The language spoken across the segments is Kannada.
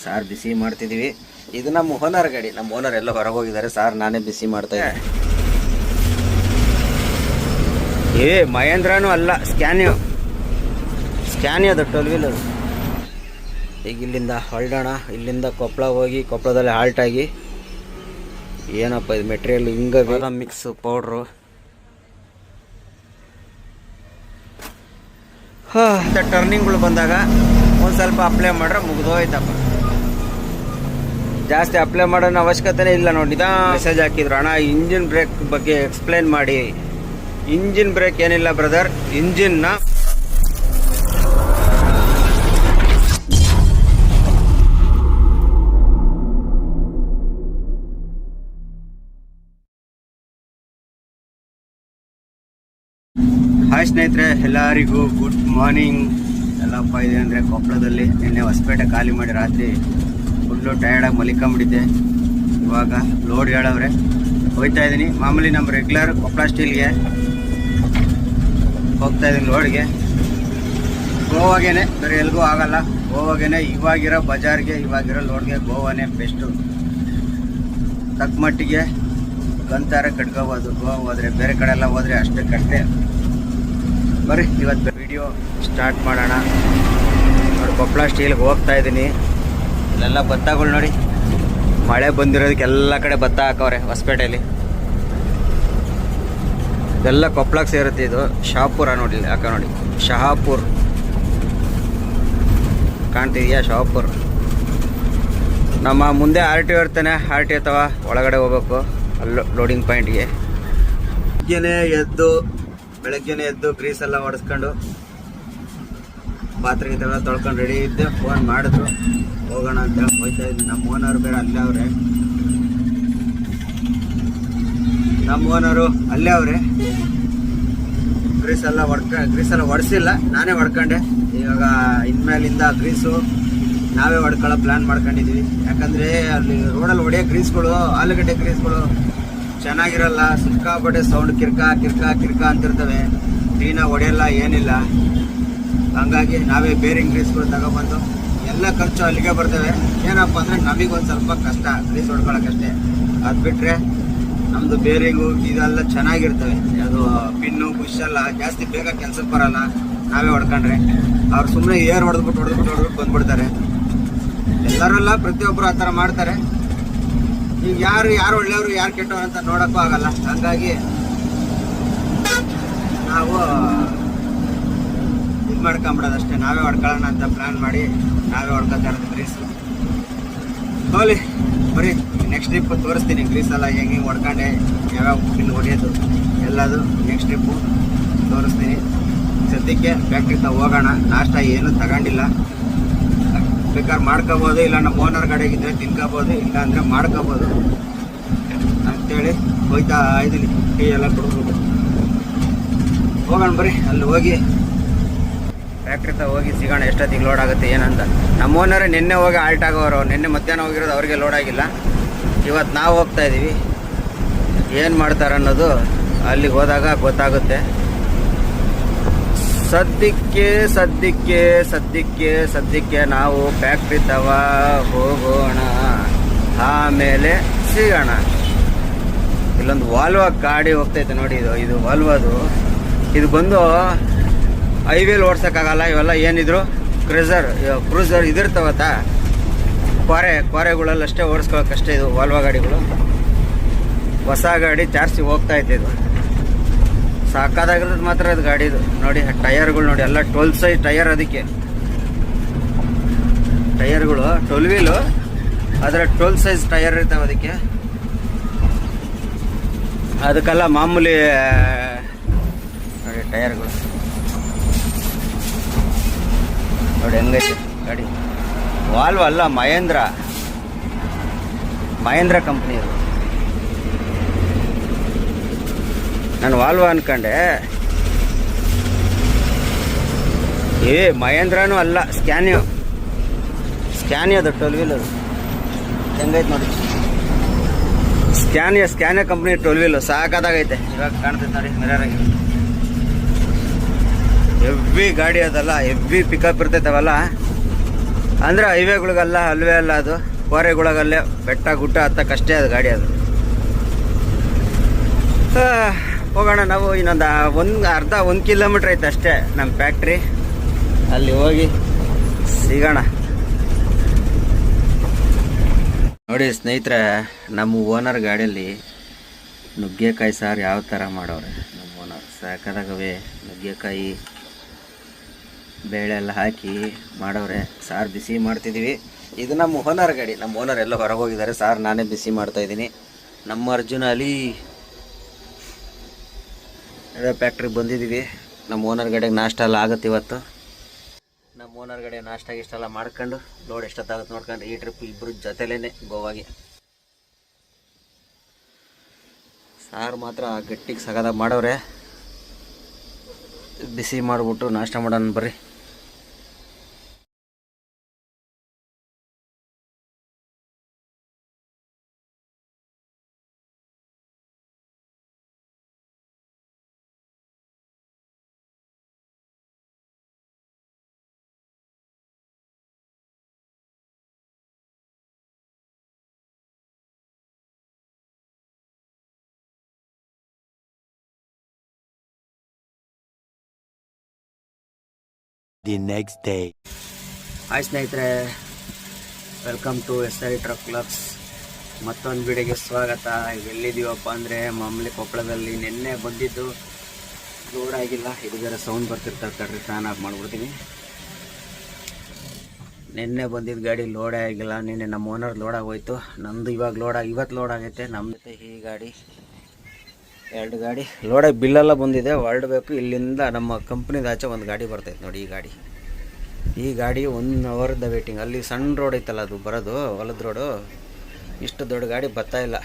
ಸಾರು ಬಿಸಿ ಮಾಡ್ತಿದ್ದೀವಿ. ಇದು ನಮ್ಮ ಓನರ್ ಗಾಡಿ. ನಮ್ಮ ಓನರ್ ಎಲ್ಲ ಹೊರಗೆ ಹೋಗಿದ್ದಾರೆ. ಸಾರು ನಾನೇ ಬಿಸಿ ಮಾಡ್ತಾ ಇದ್ದೆ. ಮಹೇಂದ್ರನೂ ಅಲ್ಲ, ಸ್ಕ್ಯಾನಿಯೋ ಅದು 12 ವೀಲರ್. ಈಗ ಇಲ್ಲಿಂದ ಹೊರಡೋಣ. ಇಲ್ಲಿಂದ ಕೊಪ್ಪಳ ಹೋಗಿ ಕೊಪ್ಪಳದಲ್ಲಿ ಹಾಲ್ಟ್ ಆಗಿ ಏನಪ್ಪ ಇದು ಮೆಟೀರಿಯಲ್ ಹಿಂಗೆ ಮಿಕ್ಸ್ ಪೌಡ್ರು ಟರ್ನಿಂಗ್ಗಳು ಬಂದಾಗ ಒಂದು ಸ್ವಲ್ಪ ಅಪ್ಲೈ ಮಾಡ್ರೆ ಮುಗಿದೋಯ್ತಪ್ಪ. ಜಾಸ್ತಿ ಅಪ್ಲೈ ಮಾಡೋಣ ಅವಶ್ಯಕತೆನೇ ಇಲ್ಲ. ನೋಡಿ ಮೆಸೇಜ್ ಹಾಕಿದ್ರು, ಅಣ್ಣ ಇಂಜಿನ್ ಬ್ರೇಕ್ ಬಗ್ಗೆ ಎಕ್ಸ್ಪ್ಲೇನ್ ಮಾಡಿ. ಇಂಜಿನ್ ಬ್ರೇಕ್ ಏನಿಲ್ಲ ಬ್ರದರ್, ಇಂಜಿನ್ನ ಹಾಯ್ ಸ್ನೇಹಿತರೆ, ಎಲ್ಲರಿಗೂ ಗುಡ್ ಮಾರ್ನಿಂಗ್. ಎಲ್ಲಪ್ಪ ಇದೆ ಅಂದರೆ ಕೊಪ್ಪಳದಲ್ಲಿ ನಿನ್ನೆ ಹೊಸಪೇಟೆ ಖಾಲಿ ಮಾಡಿ ರಾತ್ರಿ ಫುಲ್ಲು ಟಯರ್ಡಾಗಿ ಮಲಿಕೊಂಬಿಟ್ಟಿದ್ದೆ. ಇವಾಗ ಲೋಡ್ ಹೇಳವ್ರೆ, ಹೋಗ್ತಾ ಇದ್ದೀನಿ. ಮಾಮೂಲಿ ನಮ್ಮ ರೆಗ್ಯುಲರ್ ಕೊಪ್ಪಳ ಸ್ಟೀಲ್ಗೆ ಹೋಗ್ತಾ ಇದ್ದೀನಿ ಲೋಡ್ಗೆ. ಗೋವಾಗೇನೆ, ಬೇರೆ ಎಲ್ಗೂ ಆಗಲ್ಲ. ಗೋವಾಗೇನೆ ಇವಾಗಿರೋ ಬಜಾರ್ಗೆ, ಇವಾಗಿರೋ ಲೋಡ್ಗೆ ಗೋವಾನೇ ಬೆಸ್ಟು. ತಕ್ಕ ಮಟ್ಟಿಗೆ ಗಂತಾರೆ ಕಟ್ಕೋಬೋದು. ಗೋವಾ ಹೋದರೆ, ಬೇರೆ ಕಡೆ ಎಲ್ಲ ಹೋದರೆ ಅಷ್ಟೇ ಕಟ್ಟೆ. ಬರ್ರಿ ಇವತ್ತು ವಿಡಿಯೋ ಸ್ಟಾರ್ಟ್ ಮಾಡೋಣ. ನೋಡಿ ಕೊಪ್ಪಳ ಸ್ಟೀಲ್ಗೆ ಹೋಗ್ತಾ ಇದ್ದೀನಿ. ಇಲ್ಲೆಲ್ಲ ಭತ್ತಗಳು ನೋಡಿ, ಮಳೆ ಬಂದಿರೋದಕ್ಕೆ ಎಲ್ಲ ಕಡೆ ಭತ್ತ ಹಾಕವ್ರೆ ಹೊಸಪೇಟೆಯಲ್ಲಿ. ಇದೆಲ್ಲ ಕೊಪ್ಪಳಕ್ಕೆ ಸೇರುತ್ತೆ. ಇದು ಶಹಾಪುರ ನೋಡಿ, ಹಾಕ ನೋಡಿ, ಶಹಾಪುರ್ ಕಾಣ್ತಿದೆಯಾ? ಶಹಾಪುರ್. ನಮ್ಮ ಮುಂದೆ RTO ಇರ್ತಾನೆ. RTO ಅಥವಾ ಒಳಗಡೆ ಹೋಗ್ಬೇಕು ಅಲ್ಲಿ ಲೋಡಿಂಗ್ ಪಾಯಿಂಟ್ಗೆ. ಬೆಳಗ್ಗೆನೆ ಎದ್ದು ಗ್ರೀಸ್ ಎಲ್ಲ ಹೊಡೆಸ್ಕೊಂಡು ಪಾತ್ರೆ ಗೀತೆಲ್ಲ ತೊಳ್ಕೊಂಡು ರೆಡಿ ಇದ್ದೆ. ಫೋನ್ ಮಾಡಿದ್ರು, ಹೋಗೋಣ ಅಂತ ಹೋಗ್ತಾ ಇದ್ದೀನಿ. ನಮ್ಮ ಓನರು ಬೇರೆ ಅಲ್ಲೇ ಅವರೇ. ಗ್ರೀಸೆಲ್ಲ ಹೊಡೆಸಿಲ್ಲ, ನಾನೇ ಹೊಡ್ಕೊಂಡೆ. ಇವಾಗ ಇನ್ಮೇಲಿಂದ ಗ್ರೀಸು ನಾವೇ ಹೊಡ್ಕೊಳ್ಳೋ ಪ್ಲ್ಯಾನ್ ಮಾಡ್ಕೊಂಡಿದ್ದೀವಿ. ಯಾಕಂದರೆ ಅಲ್ಲಿ ರೋಡಲ್ಲಿ ಹೊಡೆಯೋ ಗ್ರೀಸ್ಗಳು, ಆಲೂಗಡ್ಡೆ ಗ್ರೀಸ್ಗಳು ಚೆನ್ನಾಗಿರಲ್ಲ. ಸಿಕ್ಕಾಪಟ್ಟೆ ಸೌಂಡ್ ಕಿರ್ಕ ಅಂತಿರ್ತವೆ. ಕ್ಲೀನಾಗಿ ಹೊಡೆಯಲ್ಲ, ಏನಿಲ್ಲ. ಹಂಗಾಗಿ ನಾವೇ ಬೇರಿಂಗ್ ಗ್ರೀಸ್ಗಳು ತಗೊಬಂದು, ಎಲ್ಲ ಖರ್ಚು ಅಲ್ಲಿಗೆ ಬರ್ತವೆ. ಏನಪ್ಪ ಅಂದರೆ ನಮಗೊಂದು ಸ್ವಲ್ಪ ಕಷ್ಟ ಗ್ರೀಸ್ ಹೊಡ್ಕೊಳ್ಳೋಕ್ಕಷ್ಟೇ. ಅದು ಬಿಟ್ಟರೆ ನಮ್ಮದು ಬೇರಿಂಗು ಇದೆಲ್ಲ ಚೆನ್ನಾಗಿರ್ತವೆ. ಅದು ಪಿನ್ನು ಬುಷೆಲ್ಲ ಜಾಸ್ತಿ ಬೇಗ ಕೆಲ್ಸಕ್ಕೆ ಬರೋಲ್ಲ. ನಾವೇ ಹೊಡ್ಕೊಂಡ್ರೆ ಅವ್ರು ಸುಮ್ಮನೆ ಏರ್ ಹೊಡೆದ್ಬಿಟ್ಟು ಬಂದ್ಬಿಡ್ತಾರೆ. ಎಲ್ಲರೆಲ್ಲ ಪ್ರತಿಯೊಬ್ಬರು ಆ ಥರ ಮಾಡ್ತಾರೆ. ಈಗ ಯಾರು ಒಳ್ಳೆಯವರು ಯಾರು ಕೆಟ್ಟವರು ಅಂತ ನೋಡೋಕ್ಕೂ ಆಗಲ್ಲ. ಹಾಗಾಗಿ ನಾವು ಇದು ಮಾಡ್ಕೊಂಬಿಡೋದಷ್ಟೇ. ನಾವೇ ಹೊಡ್ಕೊಳ್ಳೋಣ ಅಂತ ಪ್ಲ್ಯಾನ್ ಮಾಡಿ ನಾವೇ ಹೊಡ್ಕೊತಾ ಇರೋದು ಗ್ರೀಸು. ಹೋಲಿ ಬರೀ ನೆಕ್ಸ್ಟ್ ಟ್ರಿಪ್ ತೋರಿಸ್ತೀನಿ. ಗ್ರೀಸೆಲ್ಲ ಹೆಂಗೆ ಹೊಡ್ಕೊಂಡೆ, ಯಾವ್ಯಾವ ಪಿನ್ ಹೊಡೆಯೋದು ಎಲ್ಲದು ನೆಕ್ಸ್ಟ್ ಟ್ರಿಪ್ಪು ತೋರಿಸ್ತೀನಿ. ಸದ್ಯಕ್ಕೆ ಫ್ಯಾಕ್ಟ್ರಿ ಹೋಗೋಣ. ನಾಷ್ಟ ಏನು ತಗೊಂಡಿಲ್ಲ, ಬೇಕಾದ್ರೆ ಮಾಡ್ಕೋಬೋದು. ಇಲ್ಲ ನಮ್ಮ ಓನರ್ ಕಡೆಗಿದ್ರೆ ತಿನ್ಕೋಬೋದು, ಇಲ್ಲ ಅಂದರೆ ಮಾಡ್ಕೋಬೋದು ಅಂತೇಳಿ ಹೋಗ್ತಾ ಇದ್ದೀನಿ. ಟೀ ಎಲ್ಲ ಕುಡಿದ್ಬಿಟ್ಟು ಹೋಗೋಣ ಬರ್ರಿ. ಅಲ್ಲಿ ಹೋಗಿ ಫ್ಯಾಕ್ಟ್ರಿ ಹೋಗಿ ಸಿಗೋಣ ಎಷ್ಟೊತ್ತಿಗೆ ಲೋಡ್ ಆಗುತ್ತೆ ಏನಂತ. ನಮ್ಮ ಓನರೇ ನಿನ್ನೆ ಹೋಗಿ ಆಲ್ಟ್ ಆಗೋರು. ನಿನ್ನೆ ಮಧ್ಯಾಹ್ನ ಹೋಗಿರೋದು, ಅವ್ರಿಗೆ ಲೋಡ್ ಆಗಿಲ್ಲ. ಇವತ್ತು ನಾವು ಹೋಗ್ತಾ ಇದ್ದೀವಿ. ಏನು ಮಾಡ್ತಾರೆ ಅನ್ನೋದು ಅಲ್ಲಿಗೆ ಹೋದಾಗ ಗೊತ್ತಾಗುತ್ತೆ. ಸದ್ಯಕ್ಕೆ ನಾವು ಫ್ಯಾಕ್ಟ್ರಿ ಹೋಗೋಣ, ಆಮೇಲೆ ಸಿಗೋಣ. ಇಲ್ಲೊಂದು ವಾಲ್ವ ಗಾಡಿ ಹೋಗ್ತೈತೆ ನೋಡಿ. ಇದು ವಾಲ್ವದು. ಇದು ಬಂದು ಹೈವೇಲಿ ಓಡ್ಸೋಕ್ಕಾಗಲ್ಲ. ಇವೆಲ್ಲ ಏನಿದ್ರು ಕ್ರೂಸರ್ ಇದಿರ್ತಾವತ್ತ, ಕ್ವಾರೆಗಳಲ್ಲಷ್ಟೇ ಓಡಿಸ್ಕೊಳ್ಳೋಕ್ಕಷ್ಟೇ ಇದು ವಾಲ್ವ ಗಾಡಿಗಳು. ಹೊಸ ಗಾಡಿ ಜಾಸ್ತಿ ಹೋಗ್ತಾಯಿತ್ತು. ಇದು ಸಾಕಾಗಿರೋದು ಮಾತ್ರ ಅದು ಗಾಡಿದು. ನೋಡಿ ಟಯರ್ಗಳು ನೋಡಿ, ಎಲ್ಲ 12 ಸೈಜ್ ಟಯರ್. ಅದಕ್ಕೆ ಟಯರ್ಗಳು 12 ವೀಲು, ಅದರ 12 ಸೈಜ್ ಟಯರ್ ಇರ್ತಾವೆ ಅದಕ್ಕೆ. ಅದಕ್ಕೆಲ್ಲ ಮಾಮೂಲಿ ನೋಡಿ ಟಯರ್ಗಳು ನೋಡಿ ಹೆಂಗೈತೆ ಗಾಡಿ. ವಾಲ್ವ್ ಅಲ್ಲ, ಮಹೇಂದ್ರ ಕಂಪ್ನಿ ಅದು. ನಾನು ವಾಲ್ವ ಅನ್ಕೊಂಡೆ. ಮಹೇಂದ್ರನೂ ಅಲ್ಲ, ಸ್ಕ್ಯಾನಿಯೋ ಅದು 12 ವೀಲರ್. ಹೆಂಗೈತೆ ನೋಡಿ. ಸ್ಕ್ಯಾನಿಯೋ ಕಂಪ್ನಿ 12 ವೀಲು ಸಾಕಾದಾಗೈತೆ. ಇವಾಗ ಕಾಣ್ತೈತೆ ನೋಡಿ ಮಿರರಾಗಿ. ಹೆವಿ ಗಾಡಿ ಅದಲ್ಲ, ಹೆವಿ ಪಿಕಪ್ ಇರ್ತೈತವಲ್ಲ. ಅಂದರೆ ಹೈವೇಗಳಿಗಲ್ಲ, ಅಲ್ವೇ ಅಲ್ಲ, ಅದು ಕೋರೆಗಳಿಗಲ್ಲೇ ಬೆಟ್ಟ ಗುಡ್ಡ ಹತ್ತಕ್ಕಷ್ಟೇ ಅದು ಗಾಡಿ ಅದು. ಹೋಗೋಣ ನಾವು. ಇನ್ನೊಂದು ಒಂದು ಕಿಲೋಮೀಟ್ರ್ ಐತೆ ಅಷ್ಟೇ ನಮ್ಮ ಫ್ಯಾಕ್ಟ್ರಿ. ಅಲ್ಲಿ ಹೋಗಿ ಸಿಗೋಣ. ನೋಡಿ ಸ್ನೇಹಿತರೆ, ನಮ್ಮ ಓನರ್ ಗಾಡಿಯಲ್ಲಿ ನುಗ್ಗೆಕಾಯಿ ಸಾರು ಯಾವ ಥರ ಮಾಡವ್ರೆ ನಮ್ಮ ಓನರ್. ಸಾಕಾಗವೆ ನುಗ್ಗೆಕಾಯಿ ಬೇಳೆ ಎಲ್ಲ ಹಾಕಿ ಮಾಡವ್ರೆ. ಸಾರು ಬಿಸಿ ಮಾಡ್ತಿದ್ದೀವಿ. ಇದು ನಮ್ಮ ಓನರ್ ಗಾಡಿ. ನಮ್ಮ ಓನರ್ ಎಲ್ಲ ಹೊರಗೆ ಹೋಗಿದ್ದಾರೆ. ಸಾರು ನಾನೇ ಬಿಸಿ ಮಾಡ್ತಾಯಿದ್ದೀನಿ. ನಮ್ಮ ಅರ್ಜುನ ಅಲಿ ಫ್ಯಾಕ್ಟ್ರಿಗೆ ಬಂದಿದ್ದೀವಿ. ನಮ್ಮ ಓನರ್ ಗಾಡಿಗೆ ನಾಷ್ಟ ಎಲ್ಲ ಆಗುತ್ತೆ ಇವತ್ತು. ನಮ್ಮ ಓನರ್ ಗಾಡಿ ನಾಷ್ಟ ಇಷ್ಟೆಲ್ಲ ಮಾಡ್ಕೊಂಡು ಲೋಡ್ ಎಷ್ಟೊತ್ತಾಗುತ್ತೆ ನೋಡ್ಕೊಂಡು ಈ ಟ್ರಿಪ್ ಇಬ್ಬರು ಜೊತೆಲೇ ಗೋವಾಗೆ. ಸಾರು ಮಾತ್ರ ಗಟ್ಟಿಗೆ ಸಗದಾಗ ಮಾಡವ್ರೆ. ಬಿಸಿ ಮಾಡಿಬಿಟ್ಟು ನಾಷ್ಟ ಮಾಡೋಣ ಬರ್ರಿ. The next day. ಹಾಯ್ ಸ್ನೇಹಿತರೆ, welcome to SI truck clubs. ಮತ್ತೊಂದು ವಿಡಿಯೋಗೆ ಸ್ವಾಗತ. ಎಲ್ಲಿದ್ದೀವಪ್ಪ ಅಂದರೆ ಮಾಮೂಲಿ ಕೊಪ್ಪಳದಲ್ಲಿ. ನಿನ್ನೆ ಬಂದಿದ್ದು ಲೋಡ್ ಆಗಿಲ್ಲ. ಇದು ಬೇರೆ ಸೌಂಡ್ ಬರ್ತಿರ್ತಾರೆ ತಡ್ರಿ, ಫ್ಯಾನ್ ಆಫ್ ಮಾಡಿಬಿಡ್ತೀನಿ. ನಿನ್ನೆ ಬಂದಿದ್ದು ಗಾಡಿ ಲೋಡೇ ಆಗಿಲ್ಲ. ನಿನ್ನೆ ನಮ್ಮ ಓನರ್ ಲೋಡ್ ಆಗೋಯ್ತು. ನಮ್ಮದು ಇವತ್ತು ಲೋಡ್ ಆಗೈತೆ. ನಮ್ಮದು ಈ ಗಾಡಿ 2 ಗಾಡಿ ಲೋಡಾಗಿ ಬಿಲ್ಲೆಲ್ಲ ಬಂದಿದೆ, ಹೊರಡಬೇಕು. ಇಲ್ಲಿಂದ ನಮ್ಮ ಕಂಪ್ನಿದ ಆಚೆ ಒಂದು ಗಾಡಿ ಬರ್ತೈತೆ ನೋಡಿ. ಈ ಗಾಡಿ 1 ಅವರ್ದ ವೇಟಿಂಗ್. ಅಲ್ಲಿ ಸಣ್ಣ ರೋಡ್ ಐತಲ್ಲ, ಅದು ಬರೋದು ಹೊಲದ ರೋಡು. ಇಷ್ಟು ದೊಡ್ಡ ಗಾಡಿ ಬರ್ತಾ ಇಲ್ಲ.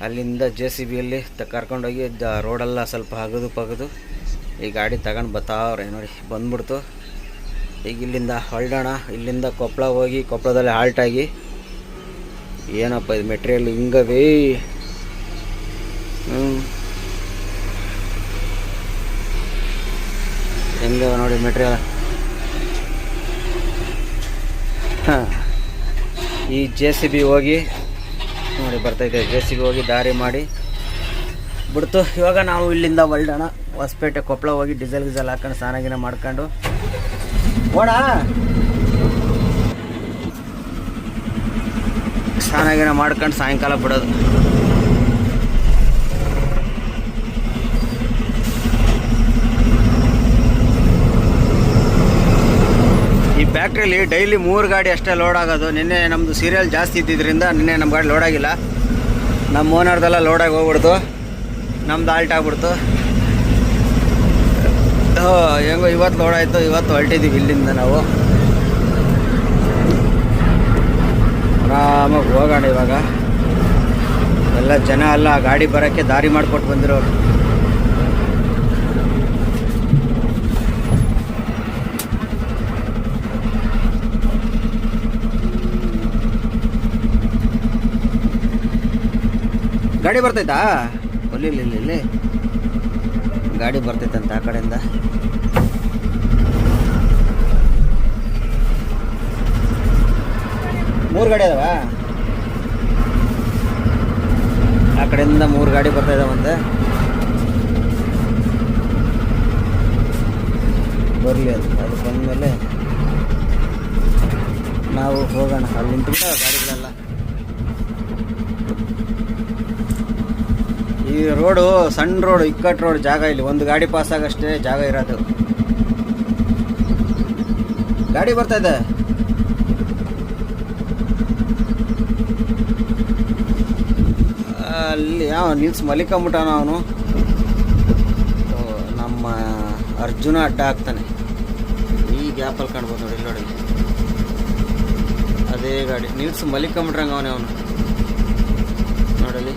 ಅಲ್ಲಿಂದ JCBಯಲ್ಲಿ ಕರ್ಕೊಂಡೋಗಿ ರೋಡೆಲ್ಲ ಸ್ವಲ್ಪ ಹಗದು ಈ ಗಾಡಿ ತಗೊಂಡು ಬರ್ತಾವ್ರೆ ನೋಡಿ. ಬಂದ್ಬಿಡ್ತು. ಈಗ ಇಲ್ಲಿಂದ ಹೊರಡೋಣ. ಇಲ್ಲಿಂದ ಕೊಪ್ಪಳ ಹೋಗಿ ಕೊಪ್ಪಳದಲ್ಲಿ ಹಾಲ್ಟಾಗಿ ಏನಪ್ಪ ಇದು ಮೆಟೀರಿಯಲ್ ಹಿಂಗವೇ. ಹೆಂಗೆ ನೋಡಿ ಮೆಟೀರಿಯಲ್. ಈ JCB ಹೋಗಿ ನೋಡಿ ಬರ್ತೈತೆ. JCB ಹೋಗಿ ದಾರಿ ಮಾಡಿ ಬಿಡ್ತು. ಇವಾಗ ನಾವು ಇಲ್ಲಿಂದ ಹೊರಡೋಣ. ಹೊಸಪೇಟೆ ಕೊಪ್ಪಳ ಹೋಗಿ ಡೀಸೆಲ್ ಹಾಕೊಂಡು ಸ್ನಾನ ಮಾಡ್ಕೊಂಡು ಸ್ನಾನ ಮಾಡ್ಕೊಂಡು ಸಾಯಂಕಾಲ ಬಿಡೋದು. ಈ ಫ್ಯಾಕ್ಟ್ರಿಯಲ್ಲಿ ಡೈಲಿ 3 ಗಾಡಿ ಅಷ್ಟೇ ಲೋಡ್ ಆಗೋದು. ನಿನ್ನೆ ನಮ್ಮದು ಸೀರಿಯಲ್ ಜಾಸ್ತಿ ಇದ್ದಿದ್ದರಿಂದ ನಿನ್ನೆ ನಮ್ಮ ಗಾಡಿ ಲೋಡ್ ಆಗಿಲ್ಲ. ನಮ್ಮ ಓನರ್ದೆಲ್ಲ ಲೋಡಾಗಿ ಹೋಗ್ಬಿಡ್ತು. ನಮ್ದು ಆಲ್ಟ್ ಆಗ್ಬಿಡ್ತು. ಹೆಂಗೋ ಇವತ್ತು ಲೋಡ್ ಆಯಿತು. ಇವತ್ತು ಹೊರಟಿದ್ದೀವಿ ಇಲ್ಲಿಂದ ನಾವು. ಆರಾಮಾಗಿ ಹೋಗೋಣ. ಇವಾಗ ಎಲ್ಲ ಜನ ಎಲ್ಲ ಗಾಡಿ ಬರೋಕ್ಕೆ ದಾರಿ ಮಾಡಿಕೊಟ್ಟು ಬಂದಿರೋರು. ಗಾಡಿ ಬರ್ತೈತಾ? ಇಲ್ಲಿ ಗಾಡಿ ಬರ್ತೈತಂತ ಆ ಕಡೆಯಿಂದ. ಮೂರು ಗಾಡಿ ಅದಾವ ಆ ಕಡೆಯಿಂದ. 3 ಗಾಡಿ ಬರ್ತಾ ಇದಾವಂತೆ. ಬರಲಿ ಅದು ಬಂದಮೇಲೆ ನಾವು ಹೋಗೋಣ. ಅಲ್ಲಿ ನಿಂತ್ಬಿಟ್ಟು ಗಾಡಿಗಳೆಲ್ಲ. ಈ ರೋಡು ಸಣ್ಣ ರೋಡು, ಇಕ್ಕಟ್ಟು ರೋಡ್. ಜಾಗ ಇಲ್ಲಿ ಒಂದು ಗಾಡಿ ಪಾಸ್ ಆಗಷ್ಟೇ ಜಾಗ ಇರೋದು. ಗಾಡಿ ಬರ್ತಾ ಇದೆ. ಅಲ್ಲಿ ನಿಲ್ಸ್ ಮಲಿಕೊಂಬಿಟ್ಟಾನ ಅವನು. ನಮ್ಮ ಅರ್ಜುನ ಅಡ್ಡ ಹಾಕ್ತಾನೆ. ಈ ಗ್ಯಾಪಲ್ಲಿ ಕಾಣ್ಬೋದು ನೋಡಿ. ಇಲ್ಲಿ ನೋಡಿ ಅದೇ ಗಾಡಿ ನಿಲ್ಸ್ ಮಲಿಕೊಂಬಿಟ್ರಂಗ ಅವನು ನೋಡಲಿ.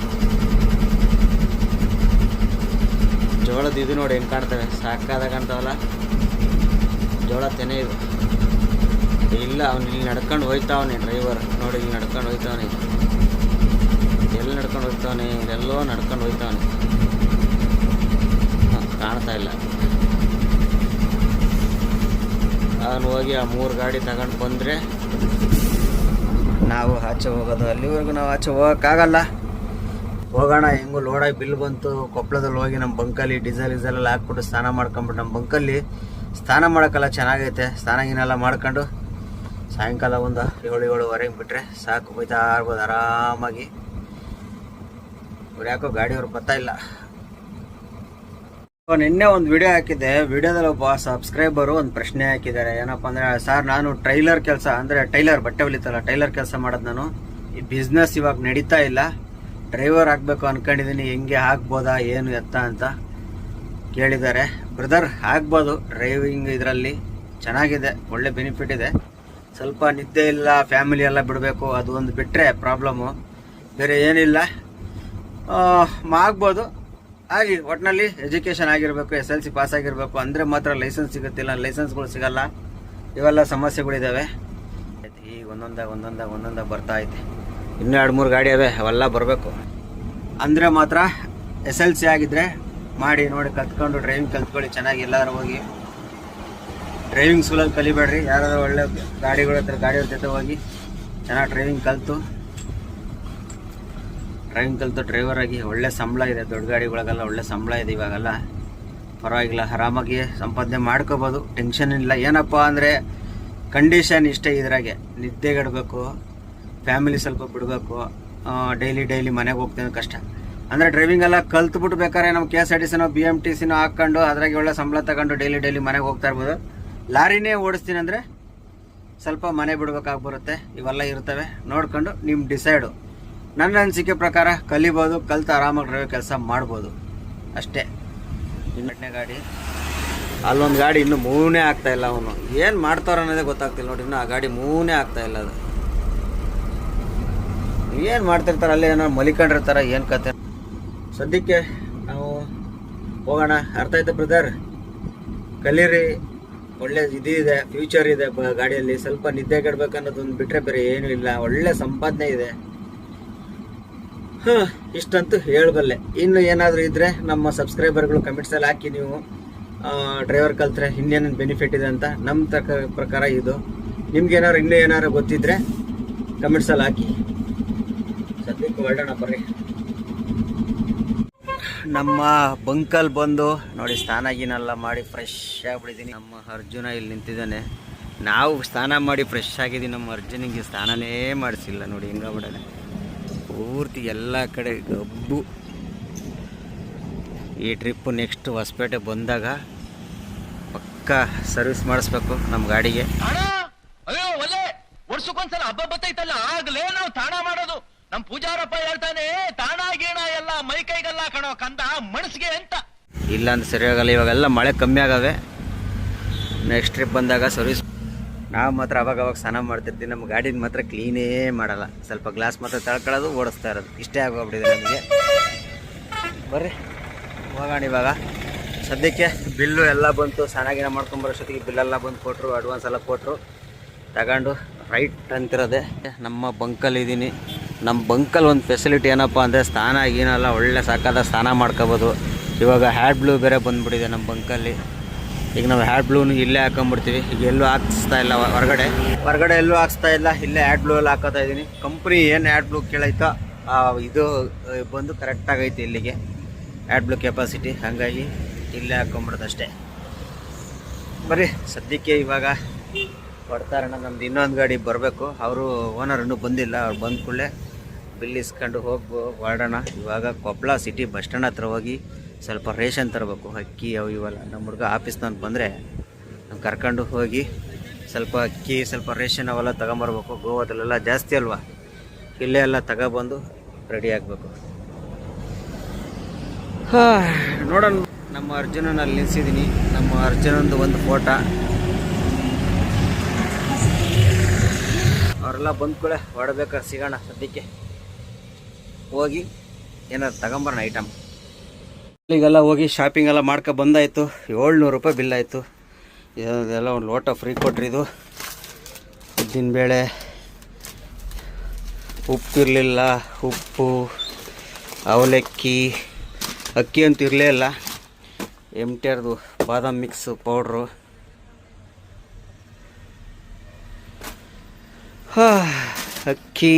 ಜೋಳದ ಇದು ನೋಡಿ ಹೆಂಗೆ ಕಾಣ್ತವೆ. ಸಾಕಾದ ಕಾಣ್ತಾವಲ್ಲ ಜೋಳ ತೆನೆ ಇದು. ಇಲ್ಲ ಅವ್ನು ಇಲ್ಲಿ ನಡ್ಕೊಂಡು ಹೋಯ್ತಾವನೆ ಡ್ರೈವರ್ ನೋಡಿ. ಇಲ್ಲಿ ನಡ್ಕೊಂಡು ಹೋಯ್ತಾವನೆ. ಎಲ್ಲಿ ನಡ್ಕೊಂಡು ಹೋಗ್ತಾವನೆ? ಇಲ್ಲೆಲ್ಲೋ ನಡ್ಕೊಂಡು ಹೋಗ್ತಾವನೆ. ಕಾಣ್ತಾ ಇಲ್ಲ. ಅವನು ಹೋಗಿ ಆ 3 ಗಾಡಿ ತಗೊಂಡು ಬಂದರೆ ನಾವು ಆಚೆ ಹೋಗೋದು. ಅಲ್ಲಿವರೆಗೂ ನಾವು ಆಚೆ ಹೋಗೋಕ್ಕಾಗಲ್ಲ. ಹೋಗೋಣ, ಹೆಂಗೂ ಲೋಡಾಗಿ ಬಿಲ್ ಬಂತು. ಕೊಪ್ಪಳದಲ್ಲಿ ಹೋಗಿ ನಮ್ಮ ಬಂಕಲ್ಲಿ ಡೀಸೆಲ್ ಎಲ್ಲ ಹಾಕ್ಬಿಟ್ಟು ಸ್ನಾನ ಮಾಡ್ಕೊಂಬಿಟ್ಟು, ನಮ್ಮ ಬಂಕಲ್ಲಿ ಸ್ನಾನ ಮಾಡೋಕ್ಕೆಲ್ಲ ಚೆನ್ನಾಗೈತೆ. ಸ್ನಾನ ಗಿನೆಲ್ಲ ಮಾಡ್ಕೊಂಡು ಸಾಯಂಕಾಲ ಒಂದು 7-7:30 ಬಿಟ್ಟರೆ ಸಾಕು, ಹೋಯ್ತಾ ಇರ್ಬೋದು ಆರಾಮಾಗಿ. ಇವ್ರು ಯಾಕೋ ಗಾಡಿಯವ್ರು ಬರ್ತಾ ಇಲ್ಲ. ನಿನ್ನೆ ಒಂದು ವಿಡಿಯೋ ಹಾಕಿದ್ದೆ. ವಿಡಿಯೋದಲ್ಲಿ ಒಬ್ಬ ಸಬ್ಸ್ಕ್ರೈಬರು ಒಂದು ಪ್ರಶ್ನೆ ಹಾಕಿದ್ದಾರೆ. ಏನಪ್ಪ ಅಂದರೆ, ಸರ್ ನಾನು ಟ್ರೈಲರ್ ಕೆಲಸ ಅಂದರೆ ಟೈಲರ್ ಬಟ್ಟೆ ಹೊಲಿತಲ್ಲ, ಟೈಲರ್ ಕೆಲಸ ಮಾಡೋದು ನಾನು. ಈ ಬಿಸ್ನೆಸ್ ಇವಾಗ ನಡೀತಾ ಇಲ್ಲ, ಡ್ರೈವರ್ ಆಗಬೇಕು ಅಂದ್ಕೊಂಡಿದ್ದೀನಿ, ಹೆಂಗೆ ಆಗ್ಬೋದಾ ಏನು ಎತ್ತ ಅಂತ ಕೇಳಿದ್ದಾರೆ. ಬ್ರದರ್, ಆಗ್ಬೋದು. ಡ್ರೈವಿಂಗ್ ಇದರಲ್ಲಿ ಚೆನ್ನಾಗಿದೆ, ಒಳ್ಳೆ ಬೆನಿಫಿಟ್ ಇದೆ. ಸ್ವಲ್ಪ ನಿದ್ದೆ ಇಲ್ಲ, ಫ್ಯಾಮಿಲಿ ಎಲ್ಲ ಬಿಡಬೇಕು, ಅದು ಒಂದು ಬಿಟ್ಟರೆ ಪ್ರಾಬ್ಲಮ್ಮು, ಬೇರೆ ಏನಿಲ್ಲ. ಆಗ್ಬೋದು. ಆಗಿ ಒಟ್ಟಿನಲ್ಲಿ ಎಜುಕೇಷನ್ ಆಗಿರಬೇಕು, SLC ಪಾಸ್ ಆಗಿರಬೇಕು ಅಂದರೆ ಮಾತ್ರ ಲೈಸೆನ್ಸ್ ಸಿಗುತ್ತಿಲ್ಲ, ಲೈಸೆನ್ಸ್ಗಳು ಸಿಗಲ್ಲ. ಇವೆಲ್ಲ ಸಮಸ್ಯೆಗಳಿದ್ದಾವೆ. ಈಗ ಒಂದೊಂದಾಗ ಬರ್ತಾ ಐತೆ. ಇನ್ನೂ 2-3 ಗಾಡಿ ಅವೆ, ಅವೆಲ್ಲ ಬರಬೇಕು ಅಂದರೆ ಮಾತ್ರ. SLC ಆಗಿದ್ದರೆ ಮಾಡಿ ನೋಡಿ ಕಲ್ತ್ಕೊಂಡು ಡ್ರೈವಿಂಗ್ ಕಲ್ತ್ಕೊಳ್ಳಿ ಚೆನ್ನಾಗಿ. ಎಲ್ಲರೂ ಹೋಗಿ ಡ್ರೈವಿಂಗ್ ಸ್ಕೂಲಲ್ಲಿ ಕಲಿಬೇಡ್ರಿ. ಯಾರಾದ್ರೂ ಒಳ್ಳೆ ಗಾಡಿಯವ್ರ ಜೊತೆ ಹೋಗಿ ಚೆನ್ನಾಗಿ ಡ್ರೈವಿಂಗ್ ಕಲಿತು ಡ್ರೈವರ್ ಆಗಿ. ಒಳ್ಳೆ ಸಂಬಳ ಇದೆ, ದೊಡ್ಡ ಗಾಡಿಗಳಿಗೆಲ್ಲ ಒಳ್ಳೆ ಸಂಬಳ ಇದೆ ಇವಾಗೆಲ್ಲ. ಪರವಾಗಿಲ್ಲ, ಆರಾಮಾಗಿ ಸಂಪಾದನೆ ಮಾಡ್ಕೋಬೋದು, ಟೆನ್ಷನ್ ಇಲ್ಲ. ಏನಪ್ಪ ಅಂದರೆ ಕಂಡೀಷನ್ ಇಷ್ಟೇ ಇದ್ರಾಗೆ, ನಿದ್ದೆಗಿಡಬೇಕು, ಫ್ಯಾಮಿಲಿ ಸ್ವಲ್ಪ ಬಿಡಬೇಕು. ಡೈಲಿ ಮನೆಗೆ ಹೋಗ್ತೀನಿ ಕಷ್ಟ. ಅಂದರೆ ಡ್ರೈವಿಂಗೆಲ್ಲ ಕಲ್ತ್ಬಿಟ್ಟು ಬೇಕಾದ್ರೆ ನಮ್ಮ KSRTCನೋ BMTCನೋ ಹಾಕ್ಕೊಂಡು ಅದ್ರಾಗೆ ಒಳ್ಳೆ ಸಂಬಳ ತಗೊಂಡು ಡೈಲಿ ಮನೆಗೆ ಹೋಗ್ತಾ ಇರ್ಬೋದು. ಲಾರಿನೇ ಓಡಿಸ್ತೀನಿ ಅಂದರೆ ಸ್ವಲ್ಪ ಮನೆ ಬಿಡ್ಬೇಕಾಗ್ಬರುತ್ತೆ. ಇವೆಲ್ಲ ಇರ್ತವೆ, ನೋಡ್ಕೊಂಡು ನಿಮ್ಮ ಡಿಸೈಡು. ನನ್ನ ಅನಿಸಿಕೆ ಪ್ರಕಾರ ಕಲಿಬೋದು, ಕಲ್ತು ಆರಾಮಾಗಿ ಡ್ರೈವರ್ ಕೆಲಸ ಮಾಡ್ಬೋದು ಅಷ್ಟೇ. ಇನ್ನೊಂದನೇ ಗಾಡಿ, ಅಲ್ಲೊಂದು ಗಾಡಿ ಇನ್ನೂ ಮೂವ್ನೇ ಆಗ್ತಾಯಿಲ್ಲ. ಅವನು ಏನು ಮಾಡ್ತಾರ ಅನ್ನೋದೇ ಗೊತ್ತಾಗ್ತಿಲ್ಲ ನೋಡಿ. ಇನ್ನೂ ಆ ಗಾಡಿ ಮೂವ್ನೇ ಆಗ್ತಾಯಿಲ್ಲ. ಅದು ಏನು ಮಾಡ್ತಿರ್ತಾರೆ, ಅಲ್ಲೇ ಏನೋ ಮಲಿಕೊಂಡಿರ್ತಾರೆ, ಏನು ಕತೆ. ಸದ್ಯಕ್ಕೆ ನಾವು ಹೋಗೋಣ. ಅರ್ಥ ಆಯ್ತು ಬ್ರದರ್? ಕಲೀರಿ, ಒಳ್ಳೆ ಇದೆ, ಫ್ಯೂಚರ್ ಇದೆ ಗಾಡಿಯಲ್ಲಿ. ಸ್ವಲ್ಪ ನಿದ್ದೆಗೆಡ್ಬೇಕನ್ನೋದೊಂದು ಬಿಟ್ಟರೆ ಬೇರೆ ಏನೂ ಇಲ್ಲ. ಒಳ್ಳೆ ಸಂಪಾದನೆ ಇದೆ. ಇಷ್ಟಂತೂ ಹೇಳಬಲ್ಲೆ. ಇನ್ನು ಏನಾದರೂ ಇದ್ದರೆ ನಮ್ಮ ಸಬ್ಸ್ಕ್ರೈಬರ್ಗಳು ಕಮೆಂಟ್ಸಲ್ಲಿ ಹಾಕಿ, ನೀವು ಡ್ರೈವರ್ ಕಲ್ತ್ರೆ ಇನ್ನೇನೇನು ಬೆನಿಫಿಟ್ ಇದೆ ಅಂತ. ನಮ್ಮ ಪ್ರಕಾರ ಇದು. ನಿಮ್ಗೇನಾದ್ರು ಇನ್ನೂ ಏನಾದ್ರು ಗೊತ್ತಿದ್ರೆ ಕಮೆಂಟ್ಸಲ್ಲಿ ಹಾಕಿ. ಸದ್ಯಕ್ಕೆ ಹೊರಡೋಣ ಬರ್ರಿ. ನಮ್ಮ ಬಂಕಲ್ ಬಂದು ನೋಡಿ, ಸ್ನಾನ ಗೀನೆಲ್ಲ ಮಾಡಿ ಫ್ರೆಶ್ ಆಗಿಬಿಟ್ಟಿದ್ದೀನಿ. ನಮ್ಮ ಅರ್ಜುನ ಇಲ್ಲಿ ನಿಂತಿದ್ದಾನೆ. ನಾವು ಸ್ನಾನ ಮಾಡಿ ಫ್ರೆಶ್ ಆಗಿದ್ದೀವಿ. ನಮ್ಮ ಅರ್ಜುನಿಗೆ ಸ್ನಾನನೇ ಮಾಡಿಸಿಲ್ಲ ನೋಡಿ, ಹಿಂಗಾಗ್ಬಿಡೋಣ ಪೂರ್ತಿ ಎಲ್ಲ ಕಡೆ ಗಬ್ಬು. ಈ ಟ್ರಿಪ್ಪು ನೆಕ್ಸ್ಟ್ ಹೊಸಪೇಟೆ ಬಂದಾಗ ಪಕ್ಕ ಸರ್ವಿಸ್ ಮಾಡಿಸ್ಬೇಕು ನಮ್ಮ ಗಾಡಿಗೆ. ವರ್ಷಕ್ಕೊಂದ್ಸಲ ಹಬ್ಬ ಬತ್ತೈತಲ್ಲ, ಆಗ್ಲೇ ನಾವು ತಾಣ ಮಾಡೋದು. ನಮ್ ಪೂಜಾರಪ್ಪ ಹೇಳ್ತಾನೆ, ತಾಣ ಗೀಣ ಎಲ್ಲ ಮೈ ಕೈಗೆಲ್ಲ ಕಣೋ ಕಂದ ಮನಸ್ಸಿಗೆ ಅಂತ. ಇಲ್ಲ ಅಂತ ಸರಿಯಾಗಲ್ಲ. ಇವಾಗೆಲ್ಲ ಮಳೆ ಕಮ್ಮಿ ಆಗವೆ. ನೆಕ್ಸ್ಟ್ ಟ್ರಿಪ್ ಬಂದಾಗ ಸರ್ವಿಸ್. ನಾವು ಮಾತ್ರ ಅವಾಗ ಸ್ನಾನ ಮಾಡ್ತಿರ್ತೀವಿ. ನಮ್ಮ ಗಾಡಿನ ಮಾತ್ರ ಕ್ಲೀನೇ ಮಾಡಲ್ಲ. ಸ್ವಲ್ಪ ಗ್ಲಾಸ್ ಮಾತ್ರ ತಳ್ಕೊಳ್ಳೋದು, ಓಡಿಸ್ತಾ ಇರೋದು, ಇಷ್ಟೇ ಆಗೋಗ್ಬಿಟ್ಟಿದೆ ನಮಗೆ. ಬರ್ರಿ ಹೋಗೋಣ ಇವಾಗ. ಸದ್ಯಕ್ಕೆ ಬಿಲ್ಲು ಎಲ್ಲ ಬಂತು. ಸ್ನಾನ ಮಾಡ್ಕೊಂಬರೋಷ್ಟೊತ್ತಿಗೆ ಬಿಲ್ಲೆಲ್ಲ ಬಂದು ಕೊಟ್ಟರು, ಅಡ್ವಾನ್ಸ್ ಎಲ್ಲ ಕೊಟ್ಟರು. ತಗೊಂಡು ರೈಟ್ ಅಂತಿರೋದೆ ನಮ್ಮ ಬಂಕಲ್ಲಿ ಇದ್ದೀನಿ. ನಮ್ಮ ಬಂಕಲ್ ಒಂದು ಫೆಸಿಲಿಟಿ ಏನಪ್ಪ ಅಂದರೆ, ಸ್ನಾನ ಗೀನೆಲ್ಲ ಒಳ್ಳೆ ಸಾಕಾದ ಸ್ನಾನ ಮಾಡ್ಕೋಬೋದು. ಇವಾಗ ಹ್ಯಾಡ್ ಬ್ಲೂ ಬೇರೆ ಬಂದುಬಿಟ್ಟಿದೆ ನಮ್ಮ ಬಂಕಲ್ಲಿ. ಈಗ ನಾವು ಹ್ಯಾಡ್ ಬ್ಲೂನು ಇಲ್ಲೇ ಹಾಕೊಂಡ್ಬಿಡ್ತೀವಿ. ಈಗ ಎಲ್ಲೂ ಹಾಕ್ಸ್ತಾ ಇಲ್ಲ, ಹೊರಗಡೆ ಎಲ್ಲೂ ಹಾಕ್ಸ್ತಾ ಇಲ್ಲ. ಇಲ್ಲೇ ಹ್ಯಾಡ್ ಬ್ಲೂ ಎಲ್ಲ ಹಾಕೋತಾ ಇದ್ದೀನಿ. ಕಂಪ್ನಿ ಏನು ಹ್ಯಾಡ್ ಬ್ಲೂ ಕೇಳೈತೋ ಇದು ಬಂದು ಕರೆಕ್ಟಾಗೈತೆ ಇಲ್ಲಿಗೆ ಹ್ಯಾಡ್ ಬ್ಲೂ ಕೆಪಾಸಿಟಿ. ಹಾಗಾಗಿ ಇಲ್ಲೇ ಹಾಕ್ಕೊಂಬಿಡೋದು ಅಷ್ಟೇ. ಬರ್ರಿ ಸದ್ಯಕ್ಕೆ ಇವಾಗ ಕೊಡ್ತಾರಣ್ಣ. ನಮ್ದು ಇನ್ನೊಂದು ಗಾಡಿ ಬರಬೇಕು. ಅವರು ಓನರ್ ಇನ್ನೂ ಬಂದಿಲ್ಲ. ಅವ್ರು ಬಂದ ಕೂಡಲೇ ಬಿಲ್ ಇಸ್ಕೊಂಡು ಹೊರಡೋಣ. ಇವಾಗ ಕೊಪ್ಪಳ ಸಿಟಿ ಬಸ್ ಸ್ಟ್ಯಾಂಡ್ ಹತ್ರ ಹೋಗಿ ಸ್ವಲ್ಪ ರೇಷನ್ ತರಬೇಕು, ಅಕ್ಕಿ ಅವು ಇವೆಲ್ಲ. ನಮ್ಮ ಹುಡುಗ ಆಫೀಸ್ನವ್ರು ಬಂದರೆ ನಾವು ಕರ್ಕೊಂಡು ಹೋಗಿ ಸ್ವಲ್ಪ ಅಕ್ಕಿ, ಸ್ವಲ್ಪ ರೇಷನ್ ಅವೆಲ್ಲ ತಗೊಂಬರ್ಬೇಕು. ಗೋವಾದಲ್ಲೆಲ್ಲ ಜಾಸ್ತಿ ಅಲ್ವಾ, ಇಲ್ಲೇ ಎಲ್ಲ ತಗೊಬಂದು ರೆಡಿ ಆಗಬೇಕು. ನೋಡೋಣ. ನಮ್ಮ ಅರ್ಜುನನಲ್ಲಿ ನಿಲ್ಲಿಸಿದ್ದೀನಿ. ನಮ್ಮ ಅರ್ಜುನಂದು ಒಂದು ಫೋಟೋ. ಅವರೆಲ್ಲ ಬಂದ್ಕೊಳ್ಳೆ ಹೊರಡ್ಬೇಕಾದ್ರೆ ಸಿಗೋಣ. ಸದ್ಯಕ್ಕೆ ಹೋಗಿ ಏನಾದ್ರು ತಗೊಂಬರೋಣ ಐಟಮ್. ಇಲ್ಲಿಗೆಲ್ಲ ಹೋಗಿ ಶಾಪಿಂಗ್ ಎಲ್ಲ ಮಾಡ್ಕೊ ಬಂದಾಯಿತು. 700 ರೂಪಾಯಿ ಬಿಲ್ ಆಯಿತು. ಇದೆಲ್ಲ ಒಂದು ಲೋಟ ಫ್ರೀ ಕೊಟ್ರಿದು. ಉದ್ದಿನಬೇಳೆ, ಉಪ್ಪಿರಲಿಲ್ಲ, ಉಪ್ಪು, ಅವಲಕ್ಕಿ, ಅಕ್ಕಿ ಅಂತೂ ಇರಲೇ ಇಲ್ಲ. MTRದು ಬಾದಾಮ್ ಮಿಕ್ಸು ಪೌಡ್ರು, ಅಕ್ಕಿ,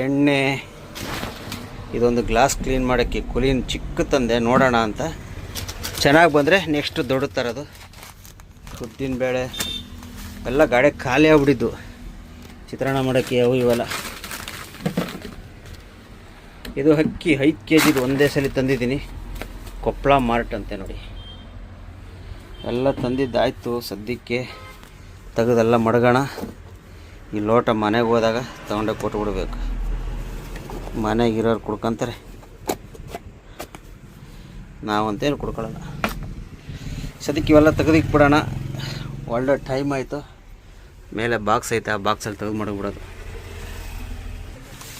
ಎಣ್ಣೆ, ಇದೊಂದು ಗ್ಲಾಸ್ ಕ್ಲೀನ್ ಮಾಡೋಕ್ಕೆ ಕುಲೀನ್ ಚಿಕ್ಕ ತಂದೆ ನೋಡೋಣ ಅಂತ. ಚೆನ್ನಾಗಿ ಬಂದರೆ ನೆಕ್ಸ್ಟ್ ದೊಡ್ಡ ತರೋದು. ಉದ್ದಿನಬೇಳೆ ಎಲ್ಲ ಗಾಡಿ ಖಾಲಿ ಆಗ್ಬಿಟ್ಟಿದ್ದು, ಚಿತ್ರಾನ್ನ ಮಾಡೋಕ್ಕೆ ಅವು ಇವೆಲ್ಲ. ಇದು ಅಕ್ಕಿ 5 kg ಒಂದೇ ಸಲ ತಂದಿದ್ದೀನಿ, ಕೊಪ್ಪಳ ಮಾರ್ಟ್ ಅಂತೆ ನೋಡಿ. ಎಲ್ಲ ತಂದಿದ್ದಾಯಿತು, ಸದ್ಯಕ್ಕೆ ತೆಗೆದೆಲ್ಲ ಮಡಗೋಣ. ಈ ಲೋಟ ಮನೆಗೆ ಹೋದಾಗ ತೊಗೊಂಡೋಗಿ ಕೊಟ್ಬಿಡ್ಬೇಕು, ಮನೆಗಿರೋರು ಕುಡ್ಕೊಂತಾರೆ, ನಾವಂತೇನು ಕುಡ್ಕೊಳ್ಳೋಣ. ಸದ್ಯಕ್ಕೆ ಇವೆಲ್ಲ ತೆಗೆದಿಕ್ಬಿಡೋಣ. ಒಳ್ಳೆ ಟೈಮ್ ಆಯಿತು. ಮೇಲೆ ಬಾಕ್ಸ್ ಐತೆ, ಆ ಬಾಕ್ಸಲ್ಲಿ ತೆಗೆದು ಮಡಗ್ಬಿಡೋದು.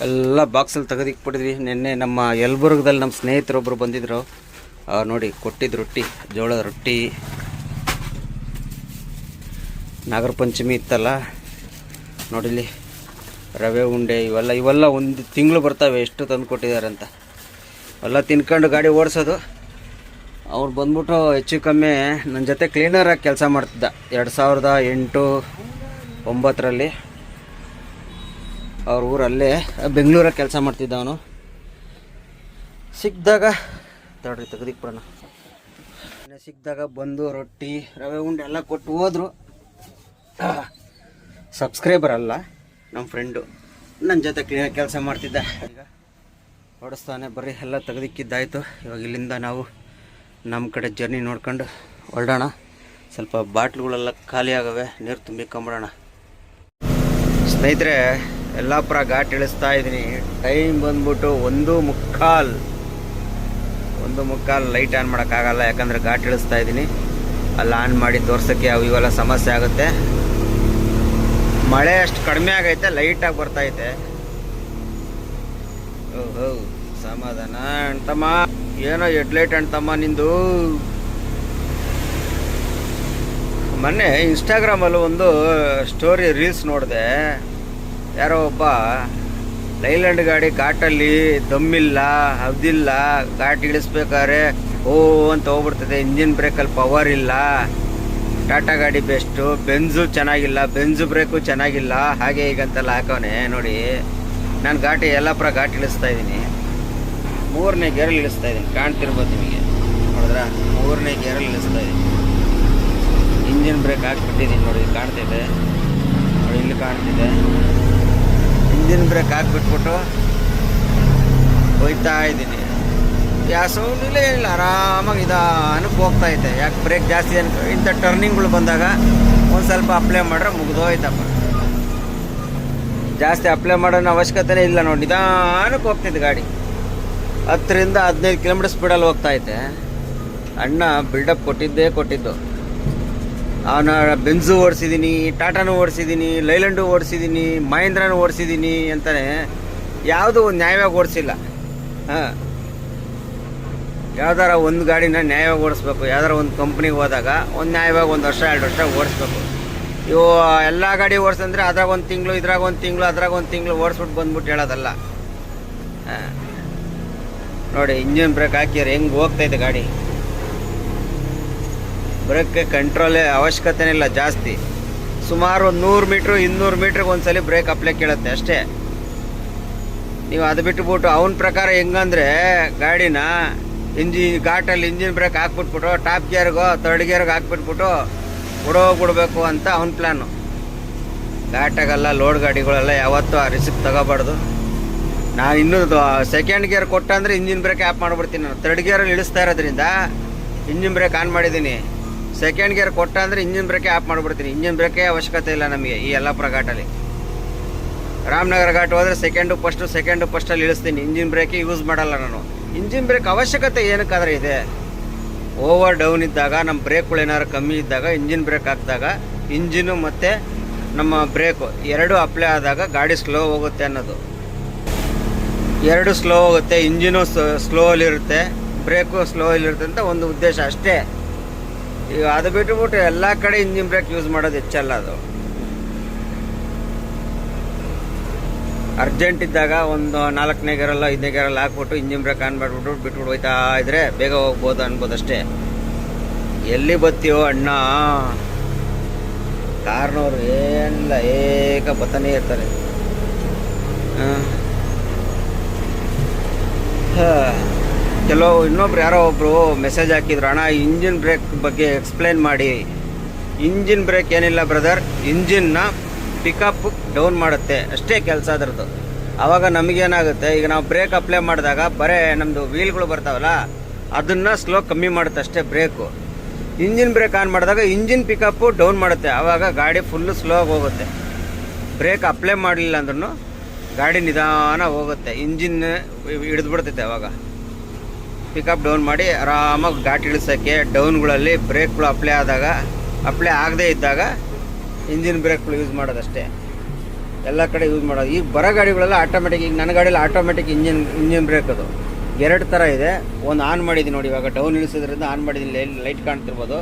ಎಲ್ಲ ಬಾಕ್ಸಲ್ಲಿ ತೆಗೆದಿಕ್ಬಿಟ್ಟಿದ್ವಿ. ನಿನ್ನೆ ನಮ್ಮ ಯಲಬುರ್ಗದಲ್ಲಿ ನಮ್ಮ ಸ್ನೇಹಿತರೊಬ್ಬರು ಬಂದಿದ್ದರು, ನೋಡಿ ಕೊಟ್ಟಿದ್ದು ರೊಟ್ಟಿ, ಜೋಳದ ರೊಟ್ಟಿ. ನಾಗರ ಪಂಚಮಿ ಇತ್ತಲ್ಲ, ನೋಡಿಲ್ಲಿ ರವೆ ಉಂಡೆ ಇವೆಲ್ಲ 1 ತಿಂಗಳು ಬರ್ತವೆ, ಎಷ್ಟು ತಂದು ಕೊಟ್ಟಿದ್ದಾರೆ ಅಂತ. ಎಲ್ಲ ತಿನ್ಕೊಂಡು ಗಾಡಿ ಓಡಿಸೋದು. ಅವ್ರು ಬಂದ್ಬಿಟ್ಟು ಹೆಚ್ಚು ಕಮ್ಮಿ ನನ್ನ ಜೊತೆ ಕ್ಲೀನರಾಗಿ ಕೆಲಸ ಮಾಡ್ತಿದ್ದ 2008-09 ಅವ್ರ ಊರಲ್ಲೇ ಬೆಂಗಳೂರಾಗ ಕೆಲಸ ಮಾಡ್ತಿದ್ದ ಅವನು. ಸಿಕ್ಕಿದಾಗ ತಡ್ರಿ ತೆಗೆದಿಕ್ಬಿಡೋಣ. ಸಿಕ್ಕಿದಾಗ ಬಂದು ರೊಟ್ಟಿ ರವೆ ಉಂಡೆ ಎಲ್ಲ ಕೊಟ್ಟು ಹೋದರು. ಸಬ್ಸ್ಕ್ರೈಬರ್ ಅಲ್ಲ, ನಮ್ಮ ಫ್ರೆಂಡು, ನನ್ನ ಜೊತೆ ಕ್ಲೀನಾಗಿ ಕೆಲಸ ಮಾಡ್ತಿದ್ದ. ಈಗ ಹೊಡಿಸ್ತಾನೆ ಬರ್ರಿ, ಎಲ್ಲ ತೆಗೆದಿಕ್ಕಿದ್ದಾಯಿತು. ಇವಾಗ ಇಲ್ಲಿಂದ ನಾವು ನಮ್ಮ ಕಡೆ ಜರ್ನಿ ನೋಡ್ಕೊಂಡು ಹೊರಡೋಣ. ಸ್ವಲ್ಪ ಬಾಟ್ಲುಗಳೆಲ್ಲ ಖಾಲಿ ಆಗವೆ, ನೀರು ತುಂಬಿಕೊಂಬಿಡೋಣ. ಸ್ನೇಹಿತರೆ, ಯಲ್ಲಾಪುರ ಘಾಟ್ ಇಳಿಸ್ತಾ ಇದ್ದೀನಿ. ಟೈಮ್ ಬಂದ್ಬಿಟ್ಟು 1:15. ಲೈಟ್ ಆನ್ ಮಾಡೋಕ್ಕಾಗಲ್ಲ, ಯಾಕಂದರೆ ಘಾಟ್ ಇಳಿಸ್ತಾ ಇದ್ದೀನಿ. ಅಲ್ಲಿ ಆನ್ ಮಾಡಿ ತೋರ್ಸೋಕ್ಕೆ ಅವು ಇವೆಲ್ಲ ಸಮಸ್ಯೆ ಆಗುತ್ತೆ. ಮಳೆ ಅಷ್ಟು ಕಡಿಮೆ ಆಗೈತೆ, ಲೈಟಾಗಿ ಬರ್ತೈತೆ. ಓಹೋ ಸಮಾಧಾನ ಅಣ್ತಮ್ಮ, ಏನೋ ಹೆಡ್ಲೈಟ್ ಅಣ್ತಮ್ಮ ನಿಂದು. ಮೊನ್ನೆ ಇನ್ಸ್ಟಾಗ್ರಾಮಲ್ಲೂ ಒಂದು ಸ್ಟೋರಿ ರೀಲ್ಸ್ ನೋಡಿದೆ. ಯಾರೋ ಒಬ್ಬ ಲೈಲ್ಯಾಂಡ್ ಗಾಡಿ ಘಾಟಲ್ಲಿ ದಮ್ಮಿಲ್ಲ, ಹಬ್ದಿಲ್ಲ, ಘಾಟ್ ಇಳಿಸ್ಬೇಕಾದ್ರೆ ಓ ಅಂತ ಹೋಗ್ಬಿಡ್ತದೆ, ಇಂಜಿನ್ ಬ್ರೇಕಲ್ಲಿ ಪವರ್ ಇಲ್ಲ, ಟಾಟಾ ಗಾಡಿ ಬೆಸ್ಟು, ಬೆಂಜು ಚೆನ್ನಾಗಿಲ್ಲ, ಬೆಂಜು ಬ್ರೇಕು ಚೆನ್ನಾಗಿಲ್ಲ, ಹಾಗೆ ಹೀಗಂತೆಲ್ಲ ಹಾಕವನೆ. ನೋಡಿ, ನಾನು ಯಲ್ಲಾಪುರ ಘಾಟ್ ಇಳಿಸ್ತಾ ಇದ್ದೀನಿ, 3ನೇ ಗೇರಲ್ಲಿ ಇಳಿಸ್ತಾ ಇದ್ದೀನಿ. ಕಾಣ್ತಿರ್ಬೋದು ನಿಮಗೆ, ನೋಡಿದ್ರ 3ನೇ ಗೇರಲ್ಲಿ ಇಳಿಸ್ತಾ ಇದ್ದೀನಿ. ಇಂಜಿನ್ ಬ್ರೇಕ್ ಹಾಕ್ಬಿಟ್ಟಿದ್ದೀನಿ ನೋಡಿ, ಕಾಣ್ತಿದೆ ನೋಡಿ, ಇಲ್ಲಿ ಕಾಣ್ತಿದೆ. ಇಂಜಿನ್ ಬ್ರೇಕ್ ಹಾಕ್ಬಿಟ್ಬಿಟ್ಟು ಹೋಯ್ತಾ ಇದ್ದೀನಿ. ಯಾವ ಸೌಂಡ್ ಇಲ್ಲ, ಏನಿಲ್ಲ, ಆರಾಮಾಗಿ ನಿಧಾನಕ್ಕೆ ಹೋಗ್ತಾ ಐತೆ. ಯಾಕೆ ಬ್ರೇಕ್ ಜಾಸ್ತಿ ಇಂಥ ಟರ್ನಿಂಗ್ಗಳು ಬಂದಾಗ ಒಂದು ಸ್ವಲ್ಪ ಅಪ್ಲೈ ಮಾಡ್ರೆ ಮುಗಿದೋಯ್ತಪ್ಪ. ಜಾಸ್ತಿ ಅಪ್ಲೈ ಮಾಡೋಣ ಅವಶ್ಯಕತೆನೇ ಇಲ್ಲ ನೋಡಿ, ನಿಧಾನಕ್ಕೆ ಹೋಗ್ತಿದ್ದೆ ಗಾಡಿ. 10-15 ಕಿಲೋಮೀಟರ್ ಸ್ಪೀಡಲ್ಲಿ ಹೋಗ್ತಾ ಐತೆ. ಅಣ್ಣ ಬಿಲ್ಡಪ್ ಕೊಟ್ಟಿದ್ದು. ಅವನ ಬೆಂಜು ಓಡಿಸಿದ್ದೀನಿ, ಟಾಟಾನು ಓಡಿಸಿದ್ದೀನಿ, ಲೈಲ್ಯಾಂಡು ಓಡಿಸಿದ್ದೀನಿ, ಮಹೇಂದ್ರನೂ ಓಡಿಸಿದ್ದೀನಿ ಅಂತಾನೆ ಯಾವುದೂ ಒಂದು ನ್ಯಾಯವಾಗಿ ಓಡಿಸಿಲ್ಲ. ಹಾಂ, ಯಾವ್ದಾರ ಒಂದು ಗಾಡಿನ ನ್ಯಾಯವಾಗಿ ಓಡಿಸ್ಬೇಕು. ಯಾವ್ದಾರ ಒಂದು ಕಂಪ್ನಿಗೆ ಹೋದಾಗ ಒಂದು ನ್ಯಾಯವಾಗಿ 1 ವರ್ಷ 2 ವರ್ಷ ಓಡಿಸ್ಬೇಕು. ಇವು ಎಲ್ಲ ಗಾಡಿ ಓಡಿಸಂದ್ರೆ ಅದ್ರಾಗ 1 ತಿಂಗಳು, ಇದ್ರಾಗ 1 ತಿಂಗಳು, ಅದ್ರಾಗ 1 ತಿಂಗಳು ಓಡಿಸ್ಬಿಟ್ಟು ಬಂದ್ಬಿಟ್ಟು ಹೇಳೋದಲ್ಲ. ಹಾಂ, ನೋಡಿ ಇಂಜಿನ್ ಬ್ರೇಕ್ ಹಾಕಿದ್ರೆ ಹೆಂಗೆ ಹೋಗ್ತೈತೆ ಗಾಡಿ. ಬ್ರೇಕ್ಗೆ ಕಂಟ್ರೋಲೇ ಅವಶ್ಯಕತೆನೇ ಇಲ್ಲ ಜಾಸ್ತಿ. ಸುಮಾರು 100 ಮೀಟ್ರು 200 ಮೀಟ್ರಿಗೆ ಒಂದ್ಸಲಿ ಬ್ರೇಕ್ ಅಪ್ಲೈ ಕೇಳುತ್ತೆ ಅಷ್ಟೇ. ನೀವು ಅದು ಬಿಟ್ಟುಬಿಟ್ಟು ಅವನ ಪ್ರಕಾರ ಹೆಂಗಂದ್ರೆ ಗಾಡಿನ ಘಾಟಲ್ಲಿ ಇಂಜಿನ್ ಬ್ರೇಕ್ ಹಾಕ್ಬಿಟ್ಬಿಟ್ಟು ಟಾಪ್ ಗೇರ್ಗೋ 3rd ಗೇರ್ಗೆ ಹಾಕ್ಬಿಟ್ಬಿಟ್ಟು ಬಿಡಬೇಕು ಅಂತ ಅವನ ಪ್ಲ್ಯಾನು. ಘಾಟಾಗೆಲ್ಲ ಲೋಡ್ ಗಾಡಿಗಳೆಲ್ಲ ಯಾವತ್ತೂ ಆ ರಿಸ್ಕ್ ತಗೋಬಾರ್ದು. ನಾನು ಇನ್ನೂ 2nd ಗೇರ್ ಕೊಟ್ಟಂದ್ರೆ ಇಂಜಿನ್ ಬ್ರೇಕ್ ಆಫ್ ಮಾಡಿಬಿಡ್ತೀನಿ. ನಾನು 3rd ಗೇರಲ್ಲಿ ಇಳಿಸ್ತಾ ಇರೋದ್ರಿಂದ ಇಂಜಿನ್ ಬ್ರೇಕ್ ಆನ್ ಮಾಡಿದ್ದೀನಿ. 2nd ಗೇರ್ ಕೊಟ್ಟ ಅಂದರೆ ಇಂಜಿನ್ ಬ್ರೇಕೇ ಆಫ್ ಮಾಡಿಬಿಡ್ತೀನಿ. ಇಂಜಿನ್ ಬ್ರೇಕೇ ಅವಶ್ಯಕತೆ ಇಲ್ಲ ನಮಗೆ ಈ ಯಲ್ಲಾಪುರ ಘಾಟಲ್ಲಿ. ರಾಮನಗರ ಘಾಟ್ ಹೋದರೆ ಸೆಕೆಂಡು ಫಸ್ಟಲ್ಲಿ ಇಳಿಸ್ತೀನಿ, ಇಂಜಿನ್ ಬ್ರೇಕೇ ಯೂಸ್ ಮಾಡಲ್ಲ ನಾನು. ಇಂಜಿನ್ ಬ್ರೇಕ್ ಅವಶ್ಯಕತೆ ಏನಕ್ಕಾದ್ರೆ ಇದೆ, ಓವರ್ ಡೌನ್ ಇದ್ದಾಗ ನಮ್ಮ ಬ್ರೇಕ್ಗಳು ಏನಾದ್ರು ಕಮ್ಮಿ ಇದ್ದಾಗ ಇಂಜಿನ್ ಬ್ರೇಕ್ ಹಾಕಿದಾಗ ಇಂಜಿನು ಮತ್ತು ನಮ್ಮ ಬ್ರೇಕು 2 ಅಪ್ಲೈ ಆದಾಗ ಗಾಡಿ ಸ್ಲೋ ಹೋಗುತ್ತೆ ಅನ್ನೋದು. 2 ಸ್ಲೋ ಹೋಗುತ್ತೆ, ಇಂಜಿನು ಸ್ಲೋಲಿರುತ್ತೆ, ಬ್ರೇಕು ಸ್ಲೋಲಿರುತ್ತೆ ಅಂತ ಒಂದು ಉದ್ದೇಶ ಅಷ್ಟೇ. ಈಗ ಅದು ಬಿಟ್ಟುಬಿಟ್ಟು ಎಲ್ಲ ಕಡೆ ಇಂಜಿನ್ ಬ್ರೇಕ್ ಯೂಸ್ ಮಾಡೋದು ಹೆಚ್ಚಲ್ಲ. ಅದು ಅರ್ಜೆಂಟ್ ಇದ್ದಾಗ ಒಂದು 4ನೇ ಗೇರಲ್ಲ 5ನೇ ಗೇರಲ್ಲಿ ಹಾಕ್ಬಿಟ್ಟು ಇಂಜಿನ್ ಬ್ರೇಕ್ ಆನ್ ಮಾಡಿಬಿಟ್ಟು ಬಿಟ್ಬಿಟ್ಟು ಹೋಯ್ತಾ ಇದ್ರೆ ಬೇಗ ಹೋಗ್ಬೋದು ಅನ್ಬೋದು ಅಷ್ಟೇ. ಎಲ್ಲಿ ಬತ್ತೀಯೋ ಅಣ್ಣ, ಕಾರ್ನವ್ರು ಏನಿಲ್ಲ ಏಕ ಬತ್ತನೇ ಇರ್ತಾರೆ. ಕೆಲವು ಇನ್ನೊಬ್ರು ಯಾರೋ ಒಬ್ಬರು ಮೆಸೇಜ್ ಹಾಕಿದ್ರು, ಅಣ್ಣ ಇಂಜಿನ್ ಬ್ರೇಕ್ ಬಗ್ಗೆ ಎಕ್ಸ್ಪ್ಲೈನ್ ಮಾಡಿ. ಇಂಜಿನ್ ಬ್ರೇಕ್ ಏನಿಲ್ಲ ಬ್ರದರ್, ಇಂಜಿನ್ನ ಪಿಕಪ್ ಡೌನ್ ಮಾಡುತ್ತೆ ಅಷ್ಟೇ ಕೆಲಸ ಅದರದ್ದು. ಆವಾಗ ನಮಗೇನಾಗುತ್ತೆ, ಈಗ ನಾವು ಬ್ರೇಕ್ ಅಪ್ಲೈ ಮಾಡಿದಾಗ ಬರೀ ನಮ್ಮದು ವೀಲ್ಗಳು ಬರ್ತಾವಲ್ಲ ಅದನ್ನು ಸ್ಲೋ ಕಮ್ಮಿ ಮಾಡುತ್ತೆ ಅಷ್ಟೇ ಬ್ರೇಕು. ಇಂಜಿನ್ ಬ್ರೇಕ್ ಆನ್ ಮಾಡಿದಾಗ ಇಂಜಿನ್ ಪಿಕಪ್ಪು ಡೌನ್ ಮಾಡುತ್ತೆ, ಆವಾಗ ಗಾಡಿ ಫುಲ್ಲು ಸ್ಲೋ ಆಗಿ ಹೋಗುತ್ತೆ. ಬ್ರೇಕ್ ಅಪ್ಲೈ ಮಾಡಲಿಲ್ಲ ಅಂದ್ರೂ ಗಾಡಿ ನಿಧಾನ ಹೋಗುತ್ತೆ, ಇಂಜಿನ್ ಹಿಡಿದ್ಬಿಡ್ತೈತೆ. ಆವಾಗ ಪಿಕಪ್ ಡೌನ್ ಮಾಡಿ ಆರಾಮಾಗಿ ಘಾಟ್ ಇಳಿಸೋಕ್ಕೆ ಡೌನ್ಗಳಲ್ಲಿ ಬ್ರೇಕ್ಗಳು ಅಪ್ಲೈ ಆಗದೇ ಇದ್ದಾಗ ಇಂಜಿನ್ ಬ್ರೇಕ್ಗಳು ಯೂಸ್ ಮಾಡೋದಷ್ಟೇ, ಎಲ್ಲ ಕಡೆ ಯೂಸ್ ಮಾಡೋದು. ಈಗ ಬರೋ ಗಾಡಿಗಳೆಲ್ಲ ಆಟೋಮೆಟಿಕ್. ಈಗ ನನ್ನ ಗಾಡಿಯಲ್ಲಿ ಆಟೋಮೆಟಿಕ್ ಇಂಜಿನ್ ಬ್ರೇಕ್ ಅದು 2 ಥರ ಇದೆ. ಒಂದು ಆನ್ ಮಾಡಿದ್ದೀನಿ ನೋಡಿ, ಇವಾಗ ಡೌನ್ ಇಳಿಸೋದ್ರಿಂದ ಆನ್ ಮಾಡಿದ್ದೀನಿ, ಲೈಟ್ ಕಾಣ್ತಿರ್ಬೋದು.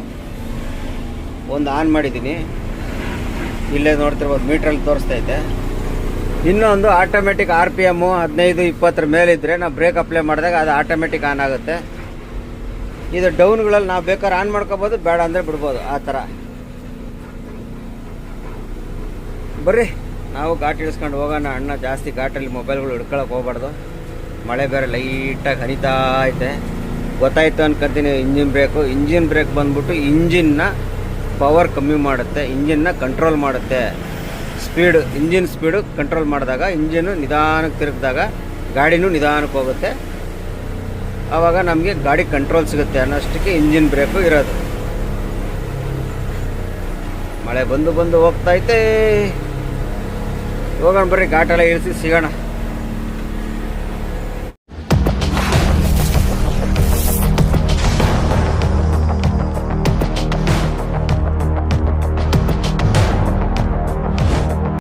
ಒಂದು ಆನ್ ಮಾಡಿದ್ದೀನಿ, ಇಲ್ಲೇ ನೋಡ್ತಿರ್ಬೋದು ಮೀಟ್ರಲ್ಲಿ ತೋರಿಸ್ತೈತೆ. ಇನ್ನೊಂದು ಆಟೋಮೆಟಿಕ್ RPM 15-20 ಮೇಲಿದ್ದರೆ ನಾವು ಬ್ರೇಕ್ ಅಪ್ಲೈ ಮಾಡಿದಾಗ ಅದು ಆಟೋಮೆಟಿಕ್ ಆನ್ ಆಗುತ್ತೆ. ಇದು ಡೌನ್ಗಳಲ್ಲಿ ನಾವು ಬೇಕಾದ್ರೆ ಆನ್ ಮಾಡ್ಕೋಬೋದು, ಬೇಡ ಅಂದರೆ ಬಿಡ್ಬೋದು, ಆ ಥರ. ಬರ್ರಿ ನಾವು ಘಾಟ್ ಇಳಿಸ್ಕೊಂಡು ಹೋಗೋಣ. ಅಣ್ಣ ಜಾಸ್ತಿ ಘಾಟಲ್ಲಿ ಮೊಬೈಲ್ಗಳು ಹಿಡ್ಕೊಳಕ್ಕೆ ಹೋಗ್ಬಾರ್ದು, ಮಳೆ ಬೇರೆ ಲೈಟಾಗಿ ಹರಿತಾ ಐತೆ. ಗೊತ್ತಾಯ್ತು ಅನ್ಕೊಂತೀನಿ. ಇಂಜಿನ್ ಬ್ರೇಕ್ ಬಂದ್ಬಿಟ್ಟು ಇಂಜಿನ್ನ ಪವರ್ ಕಮ್ಮಿ ಮಾಡುತ್ತೆ, ಇಂಜಿನ್ನ ಕಂಟ್ರೋಲ್ ಮಾಡುತ್ತೆ. ಇಂಜಿನ್ ಸ್ಪೀಡು ಕಂಟ್ರೋಲ್ ಮಾಡಿದಾಗ ಇಂಜಿನ್ನು ನಿಧಾನಕ್ಕೆ ತಿರುಗಿದಾಗ ಗಾಡಿನೂ ನಿಧಾನಕ್ಕೆ ಹೋಗುತ್ತೆ. ಆವಾಗ ನಮಗೆ ಗಾಡಿ ಕಂಟ್ರೋಲ್ ಸಿಗುತ್ತೆ ಅನ್ನೋಷ್ಟಕ್ಕೆ ಇಂಜಿನ್ ಬ್ರೇಕು ಇರೋದು. ಮಳೆ ಬಂದು ಹೋಗ್ತೈತೆ. ಹೋಗೋಣ ಬರ್ರಿ, ಘಾಟೆಲ್ಲ ಇಳಿಸಿ ಸಿಗೋಣ.